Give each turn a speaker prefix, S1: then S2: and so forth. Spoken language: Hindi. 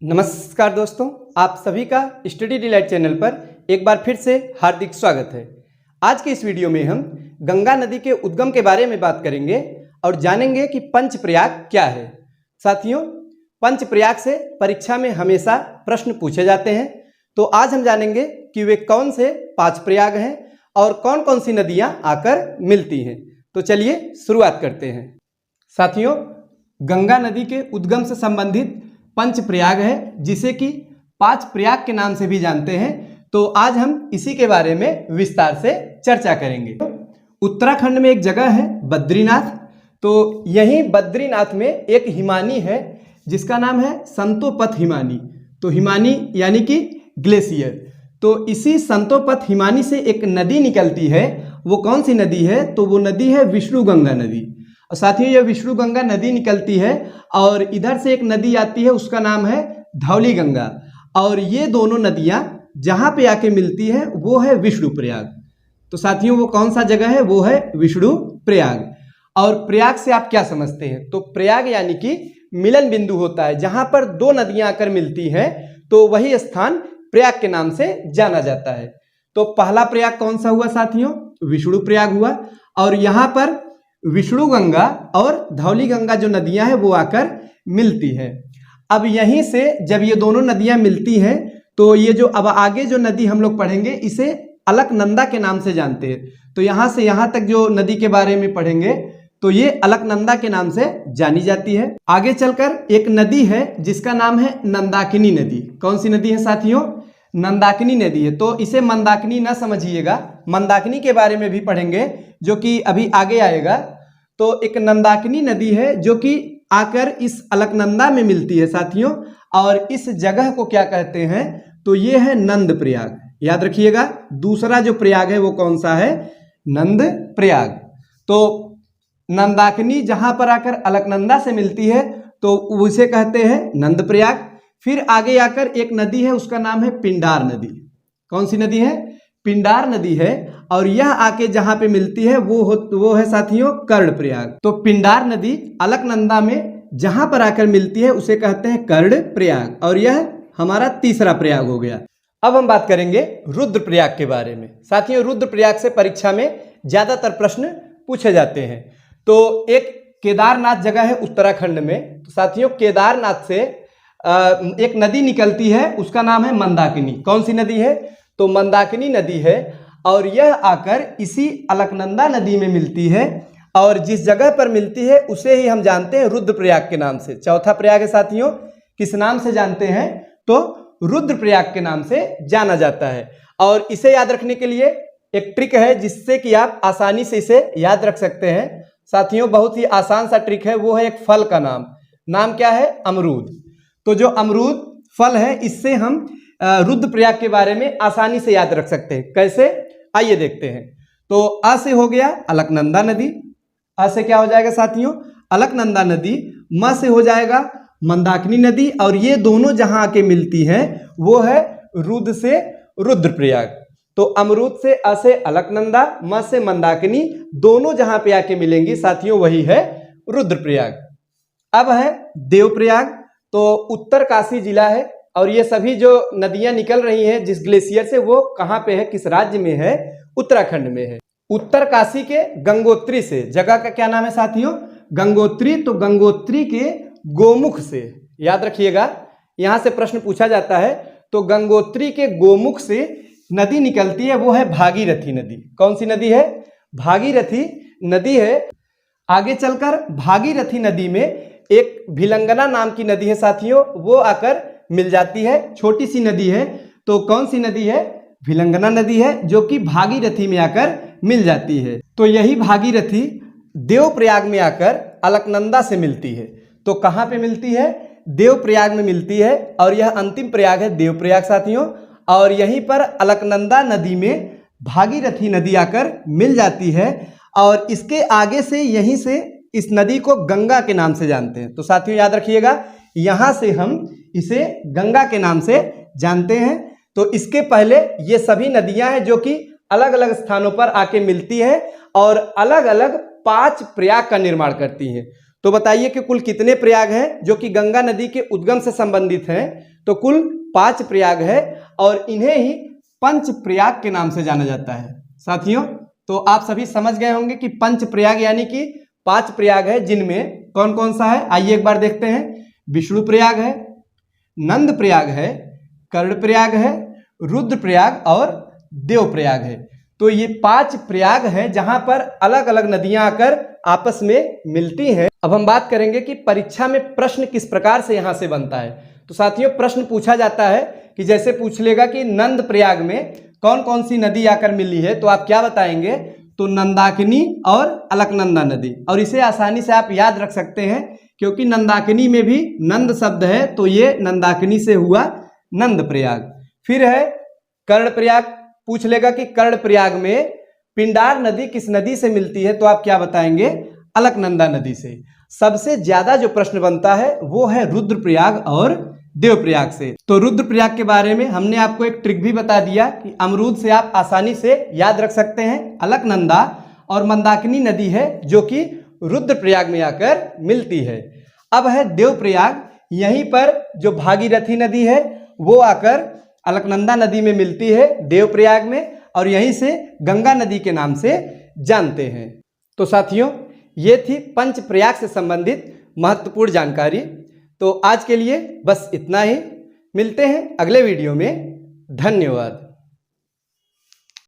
S1: नमस्कार दोस्तों, आप सभी का स्टडी डिलाइट चैनल पर एक बार फिर से हार्दिक स्वागत है। आज के इस वीडियो में हम गंगा नदी के उद्गम के बारे में बात करेंगे और जानेंगे कि पंचप्रयाग क्या है। साथियों, पंचप्रयाग से परीक्षा में हमेशा प्रश्न पूछे जाते हैं, तो आज हम जानेंगे कि वे कौन से 5 प्रयाग हैं और कौन कौन सी नदियां आकर मिलती हैं। तो चलिए शुरुआत करते हैं। साथियों, गंगा नदी के उद्गम से संबंधित पंच प्रयाग है, जिसे कि 5 प्रयाग के नाम से भी जानते हैं। तो आज हम इसी के बारे में विस्तार से चर्चा करेंगे। उत्तराखंड में एक जगह है बद्रीनाथ, तो यहीं बद्रीनाथ में एक हिमानी है जिसका नाम है संतोपथ हिमानी। तो हिमानी यानी कि ग्लेशियर। तो इसी संतोपथ हिमानी से एक नदी निकलती है। वो कौन सी नदी है? तो वो नदी है विष्णु गंगा नदी। और साथियों, यह विष्णु गंगा नदी निकलती है और इधर से एक नदी आती है, उसका नाम है धौली गंगा। और ये दोनों नदियां जहां पे आके मिलती है वो है विष्णु प्रयाग। तो साथियों, वो कौन सा जगह है? वो है विष्णु प्रयाग। और प्रयाग से आप क्या समझते हैं? तो प्रयाग यानी कि मिलन बिंदु होता है। जहां पर 2 नदियां आकर मिलती हैं तो वही स्थान प्रयाग के नाम से जाना जाता है। तो पहला प्रयाग कौन सा हुआ साथियों? विष्णु प्रयाग हुआ। और यहाँ पर विष्णु गंगा और धौली गंगा जो नदियां हैं वो आकर मिलती है। अब यहीं से जब ये दोनों नदियां मिलती हैं तो ये जो अब आगे जो नदी हम लोग पढ़ेंगे इसे अलकनंदा के नाम से जानते हैं। तो यहाँ से यहाँ तक जो नदी के बारे में पढ़ेंगे तो ये अलकनंदा के नाम से जानी जाती है। आगे चलकर एक नदी है जिसका नाम है नंदाकिनी नदी। कौन सी नदी है साथियों? नंदाकिनी नदी है। तो इसे मंदाकिनी ना समझिएगा, मंदाकिनी के बारे में भी पढ़ेंगे जो कि अभी आगे आएगा। तो एक नंदाकिनी नदी है जो कि आकर इस अलकनंदा में मिलती है साथियों। और इस जगह को क्या कहते हैं? तो ये है नंद प्रयाग। याद रखिएगा, दूसरा जो प्रयाग है वो कौन सा है? नंद प्रयाग। तो नंदाकिनी जहां पर आकर अलकनंदा से मिलती है तो उसे कहते हैं नंद प्रयाग। फिर आगे आकर एक नदी है, उसका नाम है पिंडार नदी। कौन सी नदी है? पिंडार नदी है। और यह आके जहां पे मिलती है वो है साथियों कर्णप्रयाग। तो पिंडार नदी अलकनंदा में जहां पर आकर मिलती है उसे कहते हैं कर्णप्रयाग। और यह हमारा तीसरा प्रयाग हो गया। अब हम बात करेंगे रुद्रप्रयाग के बारे में। साथियों, रुद्रप्रयाग से परीक्षा में ज्यादातर प्रश्न पूछे जाते हैं। तो एक केदारनाथ जगह है उत्तराखंड में। तो साथियों, केदारनाथ से एक नदी निकलती है, उसका नाम है मंदाकिनी। कौन सी नदी है? तो मंदाकिनी नदी है। और यह आकर इसी अलकनंदा नदी में मिलती है। और जिस जगह पर मिलती है उसे ही हम जानते हैं रुद्रप्रयाग के नाम से। चौथा प्रयाग है साथियों, किस नाम से जानते हैं? तो रुद्रप्रयाग के नाम से जाना जाता है। और इसे याद रखने के लिए एक ट्रिक है जिससे कि आप आसानी से इसे याद रख सकते हैं। साथियों, बहुत ही आसान सा ट्रिक है, वो है एक फल का नाम क्या है? अमरूद। तो जो अमरूद फल है इससे हम रुद्रप्रयाग के बारे में आसानी से याद रख सकते हैं। कैसे? आइए देखते हैं। तो अ से हो गया अलकनंदा नदी। अ से क्या हो जाएगा साथियों? अलकनंदा नदी। म से हो जाएगा मंदाकिनी नदी। और ये दोनों जहां आके मिलती हैं वो है रुद्र से रुद्रप्रयाग। तो अमरूद से अ से अलकनंदा, म से मंदाकिनी, दोनों जहां पे आके मिलेंगी साथियों वही है रुद्रप्रयाग। अब है देवप्रयाग। तो उत्तर काशी जिला है। और ये सभी जो नदियां निकल रही हैं जिस ग्लेशियर से वो कहाँ पे है, किस राज्य में है? उत्तराखंड में है। उत्तर काशी के गंगोत्री से, जगह का क्या नाम है साथियों? गंगोत्री। तो गंगोत्री के गोमुख से, याद रखिएगा, यहां से प्रश्न पूछा जाता है। तो गंगोत्री के गोमुख से नदी निकलती है, वो है भागीरथी नदी। कौन सी नदी है? भागीरथी नदी है। आगे चलकर भागीरथी नदी में एक भिलंगना नाम की नदी है साथियों, वो आकर मिल जाती है। छोटी सी नदी है। तो कौन सी नदी है? भिलंगना नदी है, जो कि भागीरथी में आकर मिल जाती है। तो यही भागीरथी देवप्रयाग में आकर अलकनंदा से मिलती है। तो कहां पे मिलती है? देवप्रयाग में मिलती है। और यह अंतिम प्रयाग है देवप्रयाग साथियों। और यहीं पर अलकनंदा नदी में भागीरथी नदी आकर मिल जाती है। और इसके आगे से यहीं से इस नदी को गंगा के नाम से जानते हैं। तो साथियों याद रखिएगा, यहां से हम इसे गंगा के नाम से जानते हैं। तो इसके पहले ये सभी नदियां हैं जो कि अलग अलग स्थानों पर आके मिलती हैं और अलग अलग 5 प्रयाग का निर्माण करती हैं। तो बताइए कि कुल कितने प्रयाग हैं जो कि गंगा नदी के उद्गम से संबंधित हैं। तो कुल 5 प्रयाग है और इन्हें ही पंच प्रयाग के नाम से जाना जाता है। साथियों, तो आप सभी समझ गए होंगे कि पंच प्रयाग यानी कि 5 प्रयाग है, जिनमें कौन कौन सा है आइए एक बार देखते हैं। विष्णु प्रयाग है, नंद प्रयाग है, कर्ण प्रयाग है, रुद्र प्रयाग और देव प्रयाग है। तो ये 5 प्रयाग है जहां पर अलग अलग नदियां आकर आपस में मिलती हैं। अब हम बात करेंगे कि परीक्षा में प्रश्न किस प्रकार से यहां से बनता है। तो साथियों, प्रश्न पूछा जाता है कि जैसे पूछ लेगा कि नंद प्रयाग में कौन कौन सी नदी आकर मिली है, तो आप क्या बताएंगे? तो नंदाकिनी और अलकनंदा नदी। और इसे आसानी से आप याद रख सकते हैं क्योंकि नंदाकिनी में भी नंद शब्द है, तो ये नंदाकिनी से हुआ नंद प्रयाग। फिर है कर्ण प्रयाग, पूछ लेगा कि कर्ण प्रयाग में पिंडार नदी किस नदी से मिलती है, तो आप क्या बताएंगे? अलकनंदा नदी से। सबसे ज्यादा जो प्रश्न बनता है वो है रुद्रप्रयाग और देवप्रयाग से। तो रुद्रप्रयाग के बारे में हमने आपको एक ट्रिक भी बता दिया कि अमरूद से आप आसानी से याद रख सकते हैं। अलकनंदा और मंदाकिनी नदी है जो कि रुद्रप्रयाग में आकर मिलती है। अब है देवप्रयाग, यहीं पर जो भागीरथी नदी है वो आकर अलकनंदा नदी में मिलती है देवप्रयाग में, और यहीं से गंगा नदी के नाम से जानते हैं। तो साथियों, ये थी पंच प्रयाग से संबंधित महत्वपूर्ण जानकारी। तो आज के लिए बस इतना ही, मिलते हैं अगले वीडियो में। धन्यवाद।